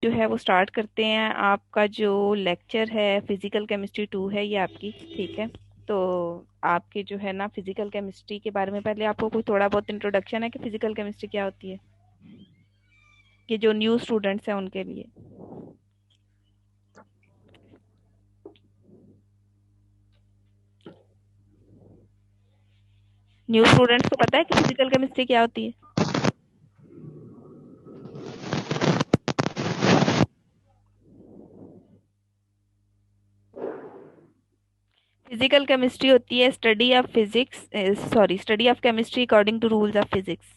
जो है वो स्टार्ट करते हैं। आपका जो लेक्चर है फिजिकल केमिस्ट्री 2 है ये आपकी, ठीक है। तो आपके जो है ना फिजिकल केमिस्ट्री के बारे में पहले आपको कोई थोड़ा बहुत इंट्रोडक्शन है कि फिजिकल केमिस्ट्री क्या होती है, कि जो न्यू स्टूडेंट्स हैं उनके लिए। न्यू स्टूडेंट्स को पता है कि फिजिकल केमिस्ट्री क्या होती है? फिजिकल केमिस्ट्री होती है study of physics, sorry, study of chemistry according to rules of physics.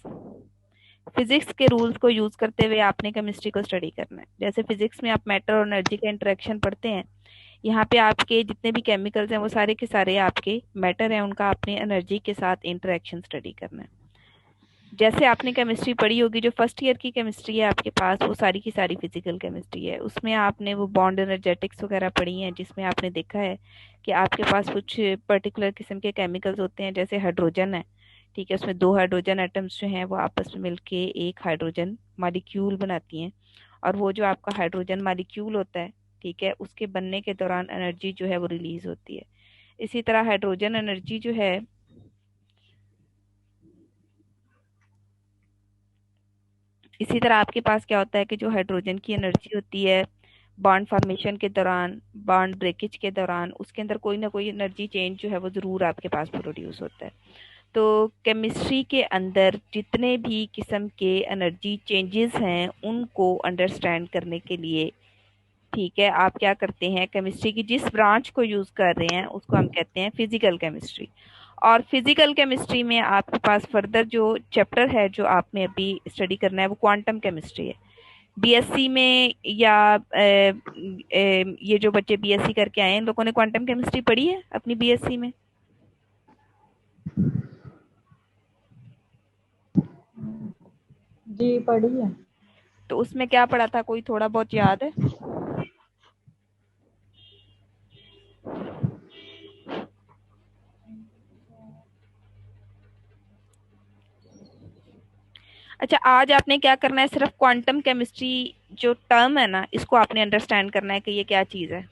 Physics के रूल्स को यूज करते हुए आपने केमिस्ट्री को स्टडी करना है। जैसे फिजिक्स में आप मैटर और एनर्जी का इंटरेक्शन पढ़ते हैं, यहाँ पे आपके जितने भी केमिकल्स हैं वो सारे के सारे आपके मैटर हैं, उनका आपने एनर्जी के साथ इंटरेक्शन स्टडी करना है। जैसे आपने केमिस्ट्री पढ़ी होगी, जो फर्स्ट ईयर की केमिस्ट्री है आपके पास, वो सारी की सारी फिजिकल केमिस्ट्री है। उसमें आपने वो बॉन्ड एनर्जेटिक्स वगैरह पढ़ी हैं, जिसमें आपने देखा है कि आपके पास कुछ पर्टिकुलर किस्म के केमिकल्स होते हैं, जैसे हाइड्रोजन है, ठीक है। उसमें दो हाइड्रोजन एटम्स जो हैं वो आपस में मिलके एक हाइड्रोजन मॉलिक्यूल बनाती हैं, और वो जो आपका हाइड्रोजन मॉलिक्यूल होता है, ठीक है, उसके बनने के दौरान एनर्जी जो है वो रिलीज होती है। इसी तरह हाइड्रोजन एनर्जी जो है, इसी तरह आपके पास क्या होता है कि जो हाइड्रोजन की एनर्जी होती है बॉन्ड फॉर्मेशन के दौरान, बॉन्ड ब्रेकेज के दौरान, उसके अंदर कोई ना कोई एनर्जी चेंज जो है वो ज़रूर आपके पास प्रोड्यूस होता है। तो केमिस्ट्री के अंदर जितने भी किस्म के एनर्जी चेंजेस हैं उनको अंडरस्टैंड करने के लिए, ठीक है, आप क्या करते हैं, केमिस्ट्री की जिस ब्रांच को यूज कर रहे हैं उसको हम कहते हैं फिजिकल केमिस्ट्री। और फिजिकल केमिस्ट्री में आपके पास फर्दर जो चैप्टर है जो आपने अभी स्टडी करना है वो क्वांटम केमिस्ट्री है। बीएससी में या ये जो बच्चे बीएससी करके आए हैं, इन लोगों ने क्वांटम केमिस्ट्री पढ़ी है अपनी बीएससी में? जी पढ़ी है। तो उसमें क्या पढ़ा था, कोई थोड़ा बहुत याद है? अच्छा, आज आपने क्या करना है, सिर्फ क्वांटम केमिस्ट्री जो टर्म है ना, इसको आपने अंडरस्टैंड करना है कि ये क्या चीज है।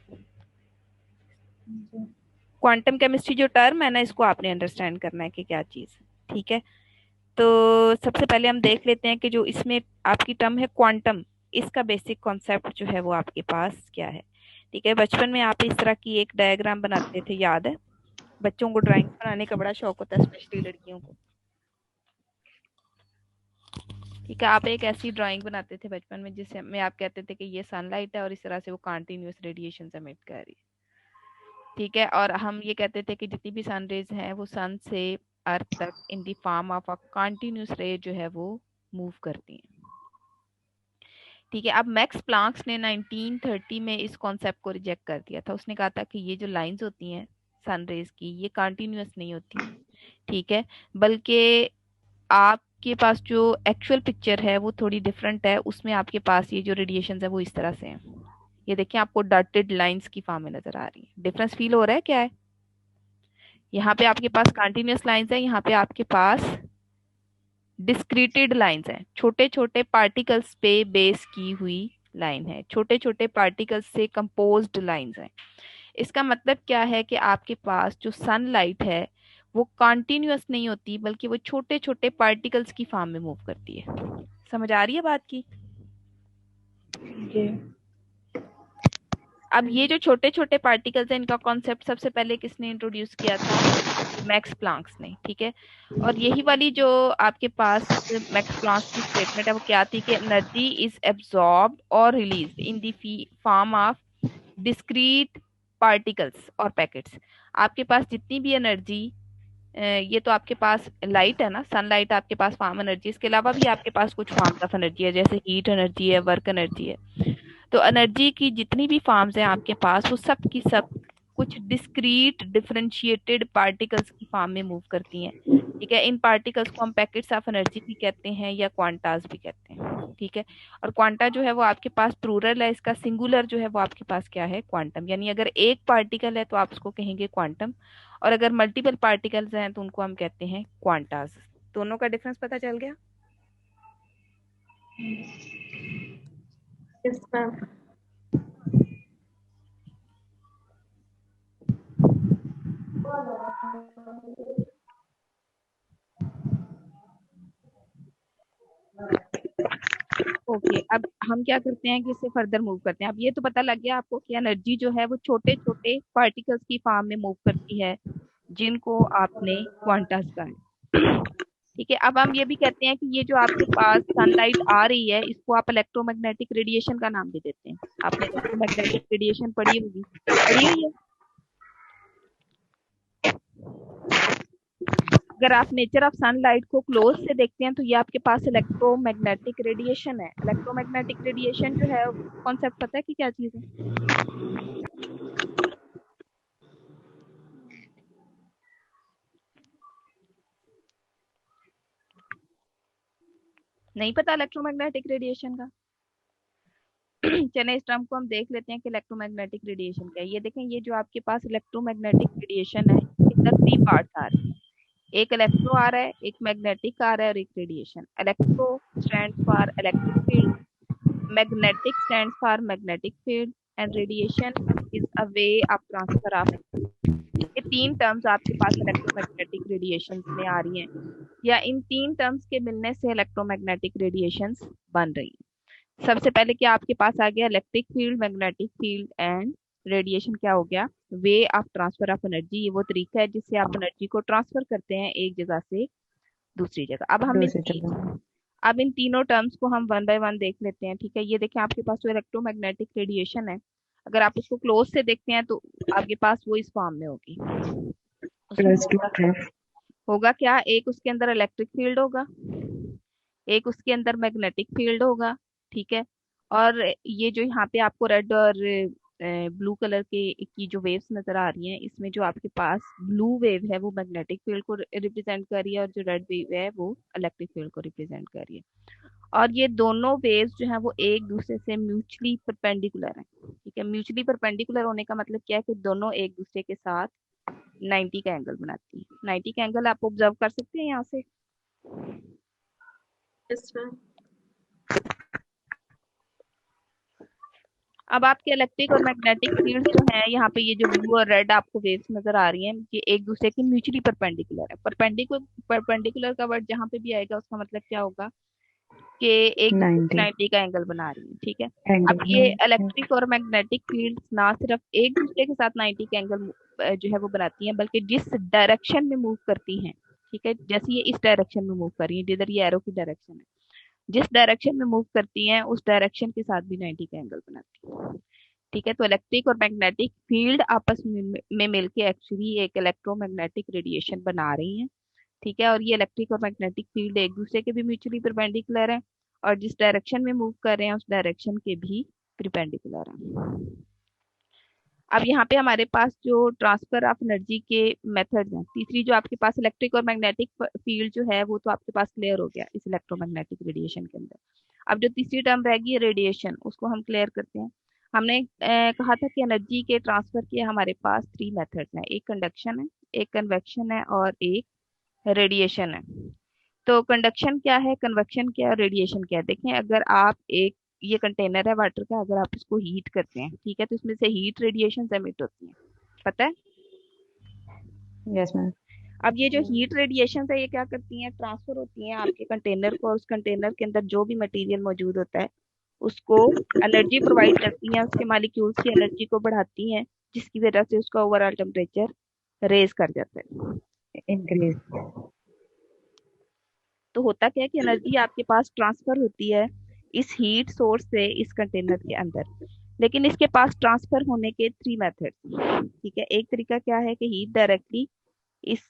जी। क्वांटम केमिस्ट्री जो टर्म है ना, इसको आपने अंडरस्टैंड करना है कि क्या चीज, ठीक है। तो सबसे पहले हम देख लेते हैं कि जो इसमें आपकी टर्म है क्वांटम, इसका बेसिक कॉन्सेप्ट जो है वो आपके पास क्या है, ठीक है। बचपन में आप इस तरह की एक डायग्राम बनाते थे, याद है? बच्चों को ड्राइंग बनाने का बड़ा शौक होता है, स्पेशली लड़कियों को, ठीक है। आप एक ऐसी ड्राइंग बनाते थे बचपन में जिससे में आप कहते थे कि ये सनलाइट है और इस तरह से वो कंटिन्यूअस रेडिएशन एमिट कर रही है, ठीक है। और हम ये कहते थे कि जितनी भी सन रेज हैं वो सन से अर्थ तक in the form of a continuous रे जो है वो मूव करती हैं, ठीक है। अब मैक्स प्लांक्स ने 1930 में इस कॉन्सेप्ट को रिजेक्ट कर दिया था। उसने कहा था कि ये जो लाइंस होती हैं सन रेज की, ये कंटिन्यूअस नहीं होती, ठीक है, बल्कि आपके पास जो एक्चुअल पिक्चर है वो थोड़ी डिफरेंट है। उसमें आपके पास ये जो रेडिएशन है वो इस तरह से है। ये देखिए, आपको डॉटेड लाइंस की फॉर्म में नजर आ रही है। डिफरेंस फील हो रहा है क्या है? यहाँ पे आपके पास कंटिन्यूअस लाइंस है, यहाँ पे आपके पास डिस्क्रीटेड लाइंस हैं, छोटे छोटे पार्टिकल्स पे बेस की हुई लाइन है, छोटे छोटे पार्टिकल्स से कंपोज्ड लाइंस हैं। इसका मतलब क्या है कि आपके पास जो सनलाइट है वो कंटिन्यूअस नहीं होती, बल्कि वो छोटे छोटे पार्टिकल्स की फॉर्म में मूव करती है। समझ आ रही है बात की? जी। अब ये जो छोटे छोटे पार्टिकल्स हैं, इनका कॉन्सेप्ट सबसे पहले किसने इंट्रोड्यूस किया था? मैक्स प्लांक्स ने, ठीक है। और यही वाली जो आपके पास मैक्स प्लांक्स की स्टेटमेंट है वो क्या थी कि एनर्जी इज एब्सॉर्ब्ड और released in the form of discrete particles और पैकेट्स। आपके पास जितनी भी एनर्जी, ये तो आपके पास लाइट है ना, सनलाइट आपके पास फॉर्म एनर्जी, इसके अलावा भी आपके पास कुछ फॉर्म्स ऑफ एनर्जी है, जैसे हीट एनर्जी है, वर्क एनर्जी है। तो एनर्जी की जितनी भी फॉर्म्स हैं आपके पास, वो सब की सब कुछ डिस्क्रीट डिफरेंशिएटेड पार्टिकल्स की फॉर्म में मूव करती हैं, ठीक है। इन पार्टिकल्स को हम पैकेट्स ऑफ एनर्जी भी कहते हैं या क्वांटास भी कहते हैं, ठीक है। और क्वांटा जो है वो आपके पास प्लूरल है, इसका सिंगुलर जो है वो आपके पास क्या है, क्वांटम। यानी अगर एक पार्टिकल है तो आप उसको कहेंगे क्वांटम, और अगर मल्टीपल पार्टिकल्स हैं तो उनको हम कहते हैं क्वांटास। दोनों का डिफरेंस पता चल गया? Yes ma'am. ओके, अब हम क्या करते हैं कि इससे फर्दर मूव करते हैं। अब ये तो पता लग गया आपको कि एनर्जी जो है वो छोटे छोटे पार्टिकल्स की फॉर्म में मूव करती है, जिनको आपने क्वांटास कहा है। ठीक है, अब हम ये भी कहते हैं कि ये जो आपके पास सनलाइट आ रही है, इसको आप इलेक्ट्रोमैग्नेटिक रेडिएशन का नाम भी देते हैं। आपने इलेक्ट्रोमैग्नेटिक रेडिएशन पढ़ी होगी, पढ़ी हुई है। अगर आप नेचर ऑफ सनलाइट को क्लोज से देखते हैं तो ये आपके पास इलेक्ट्रोमैग्नेटिक रेडिएशन है। इलेक्ट्रोमैग्नेटिक रेडिएशन जो है, कॉन्सेप्ट पता है कि क्या चीज है? नहीं पता इलेक्ट्रोमैग्नेटिक रेडिएशन का? चलिए इस टर्म को हम देख लेते हैं कि इलेक्ट्रोमैग्नेटिक रेडिएशन क्या है। ये देखें, ये जो आपके पास इलेक्ट्रोमैग्नेटिक रेडिएशन है, इसके अंदर 3 पार्ट्स आ रहे हैं। एक इलेक्ट्रो आ रहा है, एक मैग्नेटिक आ रहा है और एक radiation. Electro stands for electric field, magnetic stands for magnetic field, and radiation is a way of transfer of. ये 3 टर्म्स आपके पास इलेक्ट्रोमैग्नेटिक रेडिएशंस में आ रही हैं, या इन 3 टर्म्स के मिलने से इलेक्ट्रोमैग्नेटिक रेडिएशंस बन रही हैं। सबसे पहले क्या आपके पास आ गया? Electric field, magnetic field and radiation. क्या हो गया? Way of transfer of energy. ये वो तरीका है जिससे आप एनर्जी को ट्रांसफर करते हैं एक जगह से दूसरी जगह। दूसरी जगह। अब इन तीनों टर्म्स को हम वन बाय वन देख लेते हैं। ठीक है, ये देखें, आपके पास जो इलेक्ट्रोमैग्नेटिक रेडिएशन है, अगर आप उसको क्लोज से देखते हैं तो आपके पास वो इस फॉर्म में होगी। उसमें प्लस टू होगा क्या? एक उसके अंदर इलेक्ट्रिक फील्ड होगा, एक उसके अंदर मैग्नेटिक फील्ड होगा। ठीक है, और ये जो यहाँ पे आपको रेड और ब्लू कलर के की जो वेव्स नजर आ रही हैं, इसमें जो आपके पास ब्लू वेव है वो मैग्नेटिक फील्ड को रिप्रेजेंट कर रही है, और जो रेड वेव है वो इलेक्ट्रिक फील्ड को रिप्रेजेंट कर रही है। और ये दोनों वेव्स जो है वो एक दूसरे से म्यूचुअली परपेंडिकुलर हैं। ठीक है, म्यूचुअली परपेंडिकुलर होने का मतलब क्या है कि दोनों एक दूसरे के साथ 90 का एंगल बनाती है। 90 का एंगल आप ऑब्जर्व कर सकते हैं यहाँ से। Yes ma'am. अब आपके इलेक्ट्रिक और मैग्नेटिक फील्ड्स जो हैं, यहाँ पे ये जो ब्लू और रेड आपको वेव्स नजर आ रही हैं, ये एक दूसरे के म्यूचुअली परपेंडिकुलर है। परपेंडिकुलर का वर्ड जहाँ पे भी आएगा उसका मतलब क्या होगा कि एक दूसरे से 90 90 का एंगल बना रही है। ठीक है, अब एंगल ये में। इलेक्ट्रिक और मैग्नेटिक फील्ड्स ना सिर्फ एक दूसरे के साथ 90 का एंगल जो है वो बनाती हैं, बल्कि जिस डायरेक्शन में मूव करती हैं, ठीक है, जैसे ये इस डायरेक्शन में मूव कर रही है, जिधर ये एरो की डायरेक्शन है, जिस डायरेक्शन में मूव करती हैं उस डायरेक्शन के साथ भी 90 का एंगल बनाती है। ठीक है, तो इलेक्ट्रिक और मैग्नेटिक फील्ड आपस में मिलके एक्चुअली एक इलेक्ट्रोमैग्नेटिक रेडिएशन बना रही हैं। ठीक है, और ये इलेक्ट्रिक और मैग्नेटिक फील्ड एक दूसरे के भी म्यूचुअली परपेंडिकुलर है, और जिस डायरेक्शन में मूव कर रहे हैं उस डायरेक्शन के भी परपेंडिकुलर है। अब यहाँ पे हमारे पास जो ट्रांसफर ऑफ एनर्जी के मेथड्स हैं, तीसरी जो आपके पास इलेक्ट्रिक और मैग्नेटिक फील्ड जो है वो तो आपके पास क्लियर हो गया इस इलेक्ट्रोमैग्नेटिक रेडिएशन के अंदर। अब जो तीसरी टर्म रहेगी रेडिएशन, उसको हम क्लियर करते हैं। हमने कहा था कि एनर्जी के ट्रांसफर के हमारे पास 3 मेथड्स हैं, एक कंडक्शन है, एक कन्वेक्शन है और एक रेडिएशन है। तो कंडक्शन क्या है, कन्वेक्शन क्या है और रेडिएशन क्या है? देखें, अगर आप एक, ये कंटेनर है वाटर का, अगर आप इसको हीट करते हैं, ठीक है, तो इसमें से हीट रेडिएशन एमिट होती है, पता है? Yes ma'am. अब ये जो हीट रेडिएशन है ये क्या करती हैं? ट्रांसफर होती हैं आपके कंटेनर को, और उस कंटेनर के अंदर जो भी मटेरियल मौजूद होता है उसको एनर्जी प्रोवाइड करती हैं, उसके मालिक्यूल्स की एनर्जी को बढ़ाती हैं, जिसकी वजह से उसका ओवरऑल टेम्परेचर रेज कर जाता है। इंक्रीज। तो होता क्या है कि एनर्जी आपके पास ट्रांसफर होती है इस हीट सोर्स से इस कंटेनर के अंदर, लेकिन इसके पास ट्रांसफर होने के 3 मेथड। ठीक है, एक तरीका क्या है कि हीट डायरेक्टली इस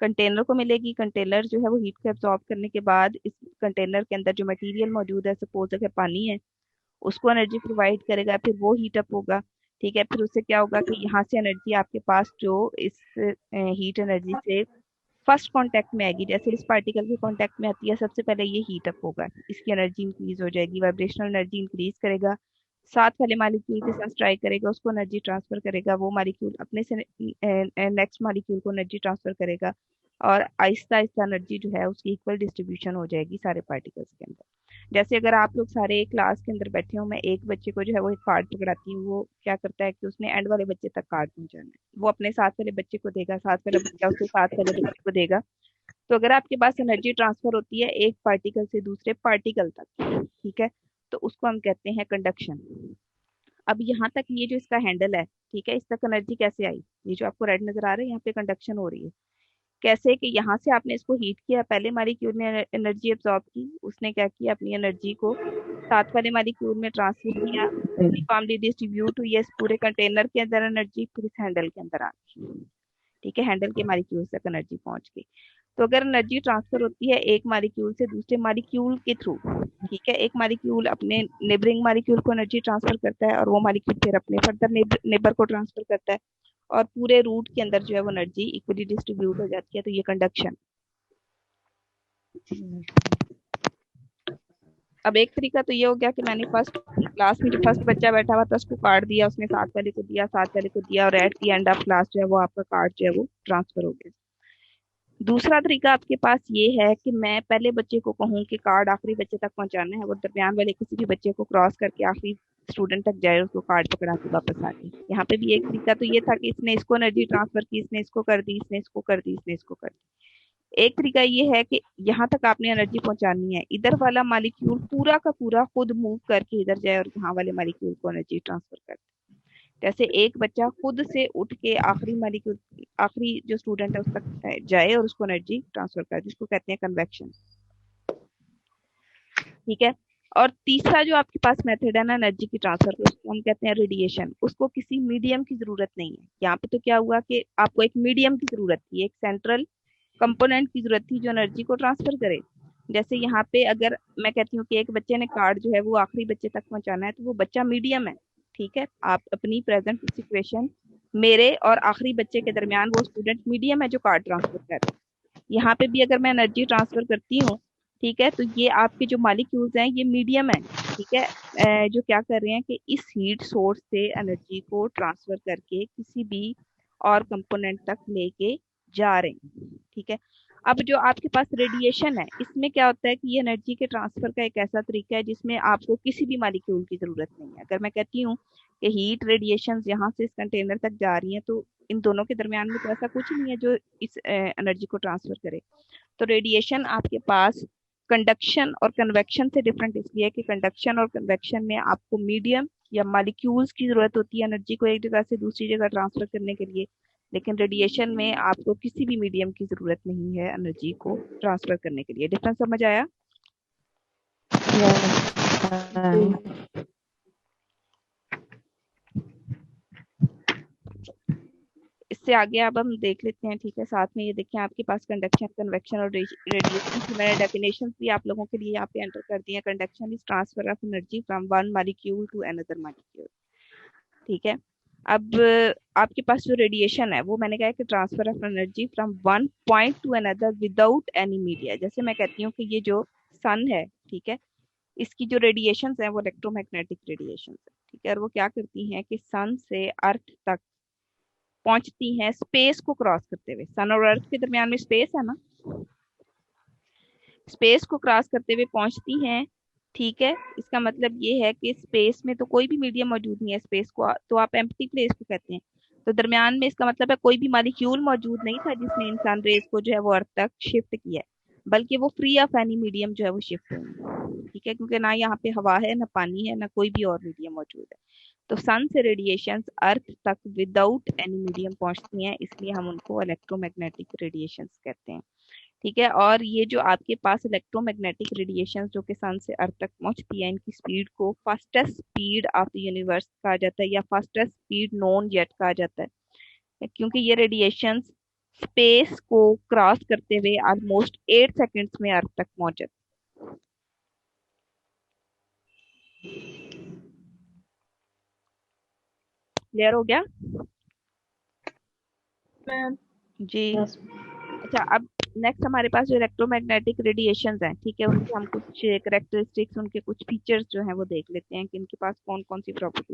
कंटेनर को मिलेगी, कंटेनर जो है वो हीट को एब्जॉर्ब करने के बाद इस कंटेनर के अंदर जो मटेरियल मौजूद है, सपोज अगर पानी है, उसको एनर्जी प्रोवाइड करेगा, फिर वो हीट अप होगा। ठीक है, फिर उससे क्या होगा कि यहाँ से एनर्जी आपके पास जो इस हीट एनर्जी से फर्स्ट कांटेक्ट में आएगी, जैसे इस पार्टिकल के कांटेक्ट में आती है, सबसे पहले ये हीट अप होगा, इसकी एनर्जी इंक्रीज हो जाएगी, वाइब्रेशनल एनर्जी इंक्रीज करेगा, साथ वाले मॉलिक्यूल के साथ स्ट्राइक करेगा, उसको एनर्जी ट्रांसफर करेगा, वो मॉलिक्यूल अपने से नेक्स्ट मॉलिक्यूल को एनर्जी ट्रांसफर करेगा, और आहिस्ता आहिस्ता एनर्जी जो है उसकी इक्वल डिस्ट्रीब्यूशन हो जाएगी सारे पार्टिकल्स के अंदर। जैसे अगर आप लोग सारे क्लास के अंदर बैठे हो, मैं एक बच्चे को जो है वो एक कार्ड पकड़ाती हूँ, वो क्या करता है कि उसने एंड वाले बच्चे तक कार्ड पहुंचाना है, वो अपने साथ वाले बच्चे को देगा, साथ वाला बच्चा उसके साथ वाले बच्चे को देगा। तो अगर आपके पास एनर्जी ट्रांसफर होती है एक पार्टिकल से दूसरे पार्टिकल तक, ठीक है, तो उसको हम कहते हैं कंडक्शन। अब यहाँ तक ये जो इसका हैंडल है, ठीक है, इस तक एनर्जी कैसे आई? ये जो आपको रेड नजर आ रहा है, यहाँ पे कंडक्शन हो रही है। कैसे कि यहाँ से आपने इसको हीट किया, पहले मॉलिक्यूल ने एनर्जी एब्जॉर्ब की, उसने क्या किया, अपनी एनर्जी को साथ वाले मॉलिक्यूल में ट्रांसफर किया, यूनिफॉर्मली डिस्ट्रीब्यूट हुई है इस पूरे कंटेनर के अंदर एनर्जी, फिर इस हैंडल के अंदर आ गई, ठीक है, हैंडल के मॉलिक्यूल तक एनर्जी पहुंच गई। तो अगर एनर्जी ट्रांसफर होती है एक मॉलिक्यूल से दूसरे मॉलिक्यूल के थ्रू, ठीक है, एक मॉलिक्यूल अपने नेबरिंग मॉलिक्यूल को एनर्जी ट्रांसफर करता है और वो मॉलिक्यूल फिर अपने फर्दर नेबर को ट्रांसफर करता है, और पूरे रूट के अंदर जो है वो एनर्जी इक्वली डिस्ट्रीब्यूट हो जाती है, तो ये कंडक्शन। अब एक तरीका तो ये हो गया कि मैंने फर्स्ट क्लास में जो फर्स्ट बच्चा बैठा हुआ था उसको कार्ड दिया, उसने साथ वाले को दिया, साथ वाले को दिया, और at the end of class जो है वो आपका कार्ड जो है वो ट्रांसफर हो गया। दूसरा तरीका आपके पास ये है कि मैं पहले बच्चे को कहूँ कि कार्ड आखिरी बच्चे तक पहुंचाना है, वो दरमियान वाले किसी भी बच्चे को क्रॉस करके आखिरी स्टूडेंट तक जाए, उसको कार्ड पकड़ा के वापस आ जाए। यहाँ पे भी एक तरीका तो ये था कि इसने इसको एनर्जी ट्रांसफर की, इसने इसको कर दी, इसने इसको कर दी, इसने इसको कर दी। एक तरीका ये है कि यहाँ तक आपने एनर्जी पहुंचानी है, इधर वाला मॉलिक्यूल पूरा का पूरा खुद मूव करके इधर जाए और यहाँ वाले मॉलिक्यूल को एनर्जी ट्रांसफर कर दे। जैसे एक बच्चा खुद से उठ के आखिरी मॉलिक्यूल, आखिरी जो स्टूडेंट है उस तक जाए और उसको एनर्जी ट्रांसफर करे, जिसको कहते हैं कन्वेक्शन, ठीक है। और तीसरा जो आपके पास मेथड है ना एनर्जी की ट्रांसफर का, उसको हम कहते हैं रेडिएशन। उसको किसी मीडियम की जरूरत नहीं है। यहाँ पे तो क्या हुआ कि आपको एक मीडियम की जरूरत थी, एक सेंट्रल कंपोनेंट की जरूरत थी जो एनर्जी को ट्रांसफर करे। जैसे यहाँ पे अगर मैं कहती हूँ कि एक बच्चे ने कार्ड जो है वो आखिरी बच्चे तक पहुंचाना है, तो वो बच्चा मीडियम है, ठीक है। आप अपनी प्रेजेंट सिचुएशन, मेरे और आखिरी बच्चे के दरमियान वो स्टूडेंट मीडियम है जो कार्ड ट्रांसफर कर रहा है। यहाँ पे भी अगर मैं एनर्जी ट्रांसफर करती हूँ, ठीक है, तो ये आपके जो मॉलिक्यूल्स हैं ये मीडियम है, ठीक है, जो क्या कर रहे हैं कि इस हीट सोर्स से एनर्जी को ट्रांसफर करके किसी भी और कंपोनेंट तक लेके जा रहे हैं, ठीक है। अब जो आपके पास रेडिएशन है, इसमें क्या होता है कि ये एनर्जी के ट्रांसफर का एक ऐसा तरीका है जिसमें आपको किसी भी मॉलिक्यूल की जरूरत नहीं है। अगर मैं कहती हूँ कि हीट रेडिएशन यहाँ से इस कंटेनर तक जा रही है, तो इन दोनों के दरमियान में तो ऐसा कुछ नहीं है जो इस एनर्जी को ट्रांसफर करे। तो रेडिएशन आपके पास कंडक्शन और कन्वेक्शन से डिफरेंट इसलिए है कि कंडक्शन और कन्वेक्शन में आपको मीडियम या मॉलिक्यूल्स की जरूरत होती है एनर्जी को एक जगह से दूसरी जगह ट्रांसफर करने के लिए, लेकिन रेडिएशन में आपको किसी भी मीडियम की जरूरत नहीं है एनर्जी को ट्रांसफर करने के लिए। डिफरेंस समझ आया? Yes. इससे आगे अब हम देख लेते हैं, ठीक है। साथ में ये देखें आपके पास कंडक्शन, कन्वेक्शन और रेडिएशन की मैंने डेफिनेशन भी आप लोगों के लिए यहाँ पे एंटर कर दी है। Conduction is transfer of energy from one molecule to another molecule, ठीक है। अब आपके पास जो रेडिएशन है वो मैंने कहा कि transfer of energy from one point two another without any media. जैसे मैं कहती हूँ कि ये जो सन है, ठीक है, इसकी जो रेडिएशन है वो इलेक्ट्रोमैग्नेटिक रेडिएशन है, ठीक है। और वो क्या करती हैं कि सन से अर्थ तक पहुंचती हैं स्पेस को क्रॉस करते हुए। सन और अर्थ के दरमियान में स्पेस है ना, स्पेस को क्रॉस करते हुए पहुंचती हैं, ठीक है। इसका मतलब ये है कि स्पेस में तो कोई भी मीडियम मौजूद नहीं है, स्पेस को तो आप एम्प्टी प्लेस को कहते हैं। तो दरमियान में इसका मतलब है कोई भी मॉलिक्यूल मौजूद नहीं था जिसने इंसान रेस को जो है वो अर्थ तक शिफ्ट किया है, बल्कि वो फ्री ऑफ एनी मीडियम जो है वो शिफ्ट हुई, ठीक है, क्योंकि ना यहाँ पे हवा है, ना पानी है, ना कोई भी और मीडियम मौजूद है। तो सन से रेडिएशंस अर्थ तक विदाउट एनी मीडियम पहुंचती हैं, इसलिए हम उनको इलेक्ट्रोमैग्नेटिक रेडिएशंस कहते हैं, ठीक है। और ये जो आपके पास इलेक्ट्रोमैग्नेटिक रेडिएशन जो कि सन से अर्थ तक पहुंचती है, इनकी स्पीड को fastest speed of the universe कहा जाता है या फास्टेस्ट स्पीड नोन येट कहा जाता है, क्योंकि ये रेडिएशन स्पेस को क्रॉस करते हुए ऑलमोस्ट 8 सेकंड्स में अर्थ तक पहुंच जाते। क्लियर हो गया मैम। जी? Yes. अच्छा, अब नेक्स्ट हमारे पास जो इलेक्ट्रोमैग्नेटिक रेडिएशंस हैं, ठीक है, उनके हम कुछ करेक्टरिस्टिक्स, उनके कुछ फीचर्स जो हैं वो देख लेते हैं कि इनके पास कौन कौन सी प्रॉपर्टी